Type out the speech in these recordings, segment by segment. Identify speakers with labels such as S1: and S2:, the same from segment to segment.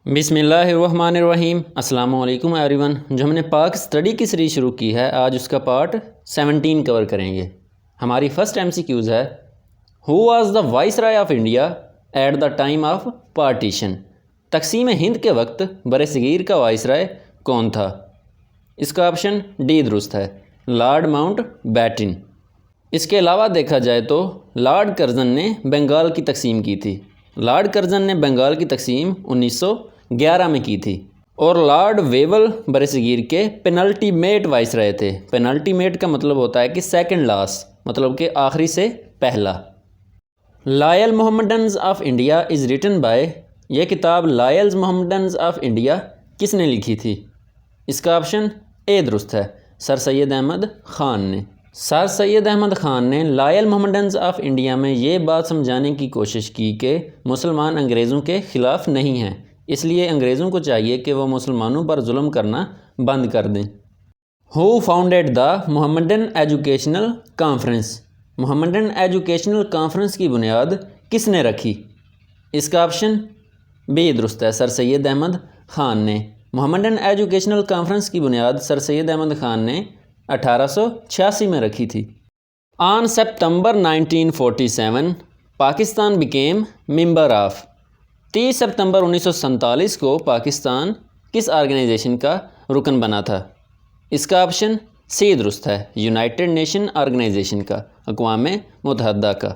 S1: بسم اللہ الرحمن الرحیم۔ السلام علیکم ایوری ون۔ جو ہم نے پاک اسٹڈی کی سیریز شروع کی ہے، آج اس کا پارٹ 17 کور کریں گے۔ ہماری فرسٹ MCQs ہے، who was the viceroy of India at the time of partition? تقسیم ہند کے وقت بر صغیر کا وائس رائے کون تھا؟ اس کا آپشن ڈی درست ہے، لارڈ ماؤنٹ بیٹن۔ اس کے علاوہ دیکھا جائے تو لارڈ کرزن نے بنگال کی تقسیم کی تھی۔ لارڈ کرزن نے بنگال کی تقسیم 1911 میں کی تھی، اور لارڈ ویول برصغیر کے پینلٹی میٹ وائس رائے تھے۔ پینلٹی میٹ کا مطلب ہوتا ہے کہ سیکنڈ لاسٹ، مطلب کہ آخری سے پہلا۔ Loyal Mohammedans of India is written by, یہ کتاب لائلز محمڈنز آف انڈیا کس نے لکھی تھی؟ اس کا آپشن اے درست ہے، سر سید احمد خان نے۔ سر سید احمد خان نے لائل محمڈنز آف انڈیا میں یہ بات سمجھانے کی کوشش کی کہ مسلمان انگریزوں کے خلاف نہیں ہیں، اس لیے انگریزوں کو چاہیے کہ وہ مسلمانوں پر ظلم کرنا بند کر دیں۔ Who founded the Mohammedan educational conference? Mohammedan educational conference کی بنیاد کس نے رکھی؟ اس کا آپشن بی درست ہے، سر سید احمد خان نے۔ محمڈن ایجوکیشنل کانفرنس کی بنیاد سر سید احمد خان نے 1886 میں رکھی تھی۔ آن سپتمبر 1947 پاکستان بیکیم ممبر آف؟ 30 سپتمبر 1947 کو پاکستان کس آرگنائزیشن کا رکن بنا تھا؟ اس کا آپشن سی درست ہے، یونائٹڈ نیشن آرگنائزیشن کا، اقوام متحدہ کا۔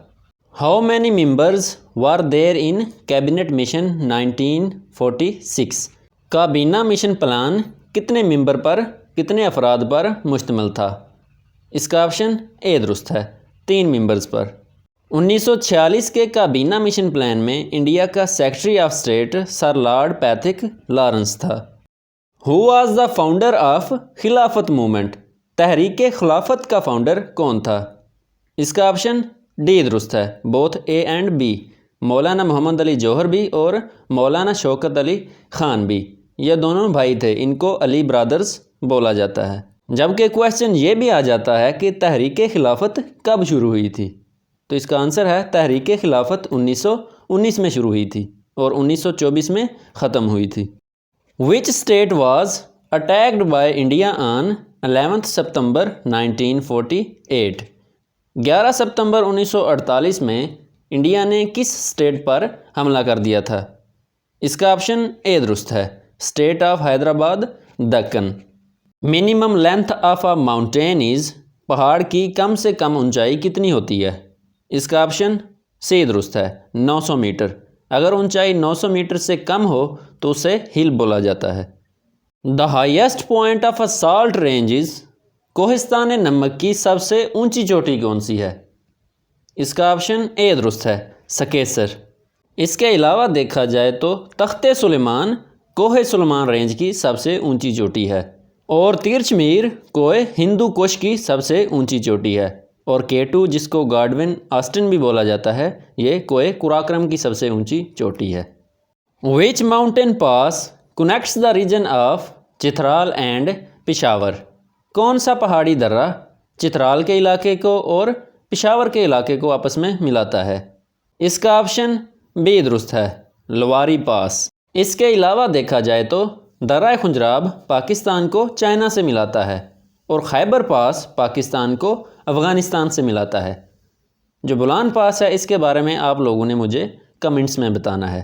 S1: How many members were there in cabinet mission 1946؟ کابینہ مشن پلان کتنے ممبر پر، کتنے افراد پر مشتمل تھا؟ اس کا آپشن اے درست ہے، 3 ممبرز پر۔ 1946 کے کابینہ مشن پلان میں انڈیا کا secretary of state sir lord Pethick Lawrence تھا۔ Who was the founder of Khilafat movement? تحریک خلافت کا فاؤنڈر کون تھا؟ اس کا آپشن ڈی درست ہے، بوتھ اے اینڈ بی، مولانا محمد علی جوہر بھی اور مولانا شوکت علی خان بھی۔ یہ دونوں بھائی تھے، ان کو علی برادرز بولا جاتا ہے۔ جبکہ کویسچن یہ بھی آ جاتا ہے کہ تحریک خلافت کب شروع ہوئی تھی، تو اس کا آنسر ہے تحریک خلافت 1919 میں شروع ہوئی تھی اور 1924 میں ختم ہوئی تھی۔ Which state was attacked by India آن 11 سپتمبر 1948؟ 11 ستمبر 1948 میں انڈیا نے کس اسٹیٹ پر حملہ کر دیا تھا؟ اس کا آپشن اے درست ہے، state of Hyderabad, Deccan. Minimum length of a mountain is? پہاڑ کی کم سے کم اونچائی کتنی ہوتی ہے؟ اس کا آپشن سی درست ہے، 900 میٹر۔ اگر اونچائی 900 میٹر سے کم ہو تو اسے ہل بولا جاتا ہے۔ The highest point of a salt range is? Kohistan نمک کی سب سے اونچی چوٹی کون سی ہے؟ اس کا آپشن اے درست ہے، سکیسر۔ اس کے علاوہ دیکھا جائے تو تخت سلیمان کوہ سلیمان رینج کی سب سے اونچی چوٹی ہے، اور تیرچ میر کوہ ہندو کش کی سب سے اونچی چوٹی ہے، اور K2 جس کو گارڈون آسٹن بھی بولا جاتا ہے، یہ کوہ قراقرم کی سب سے اونچی چوٹی ہے۔ Which mountain pass connects the region of Chitral and Peshawar? کون سا پہاڑی درہ چترال کے علاقے کو اور پشاور کے علاقے کو آپس میں ملاتا ہے؟ اس کا آپشن بی درست ہے، لواری پاس۔ اس کے علاوہ دیکھا جائے تو درہ خنجراب پاکستان کو چائنا سے ملاتا ہے، اور خیبر پاس پاکستان کو افغانستان سے ملاتا ہے۔ جو بولان پاس ہے، اس کے بارے میں آپ لوگوں نے مجھے کمنٹس میں بتانا ہے۔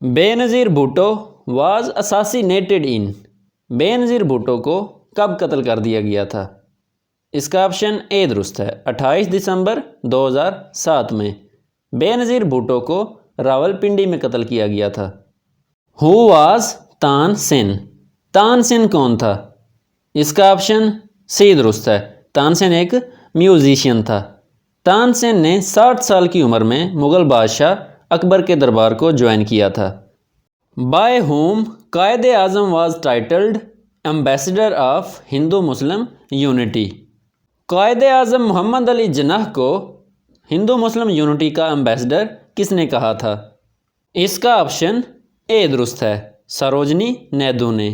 S1: بے نظیر بھٹو واز اساسینیٹڈ ان؟ بے نظیر بھٹو کو کب قتل کر دیا گیا تھا؟ اس کا آپشن اے درست ہے، 28 دسمبر 2007 میں۔ بے نظیر بھٹو کو راول پنڈی میں قتل کیا گیا تھا۔ ہو واز تان سین؟ تان سین کون تھا؟ اس کا آپشن سی درست ہے، تان سین ایک میوزیشین تھا۔ تان سین نے 60 سال کی عمر میں مغل بادشاہ اکبر کے دربار کو جوائن کیا تھا۔ By whom Quaid Azam was titled ambassador of Hindu Muslim unity? Quaid Azam محمد علی جناح کو ہندو مسلم یونٹی کا ایمبیسڈر کس نے کہا تھا؟ اس کا آپشن اے درست ہے، سروجنی نائیڈو نے۔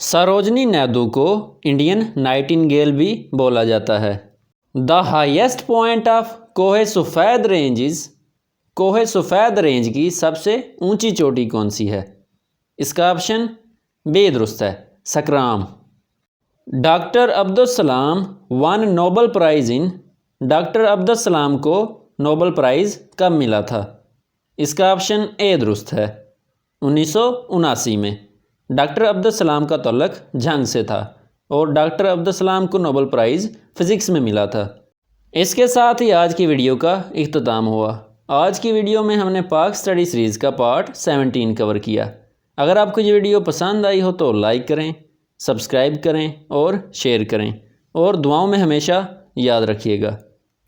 S1: سروجنی نائیڈو کو انڈین نائٹنگیل بھی بولا جاتا ہے۔ دا ہائیسٹ پوائنٹ آف کوہ سفید رینج از؟ کوہ سفید رینج کی سب سے اونچی چوٹی کون سی ہے؟ اس کا آپشن بے درست ہے، سکرام۔ Doctor Abdus Salam won Nobel prize in, doctor Abdus Salam کو نوبل پرائز کب ملا تھا؟ اس کا آپشن اے درست ہے، 1979 میں۔ ڈاکٹر عبدالسلام کا تعلق جنگ سے تھا اور ڈاکٹر عبدالسلام کو نوبل پرائز فزکس میں ملا تھا۔ اس کے ساتھ ہی آج کی ویڈیو کا اختتام ہوا۔ آج کی ویڈیو میں ہم نے پاک اسٹڈی سیریز کا پارٹ 17 کور کیا۔ اگر آپ کو یہ ویڈیو پسند آئی ہو تو لائک کریں، سبسکرائب کریں اور شیئر کریں، اور دعاؤں میں ہمیشہ یاد رکھیے گا۔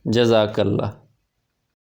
S1: جزاک اللہ۔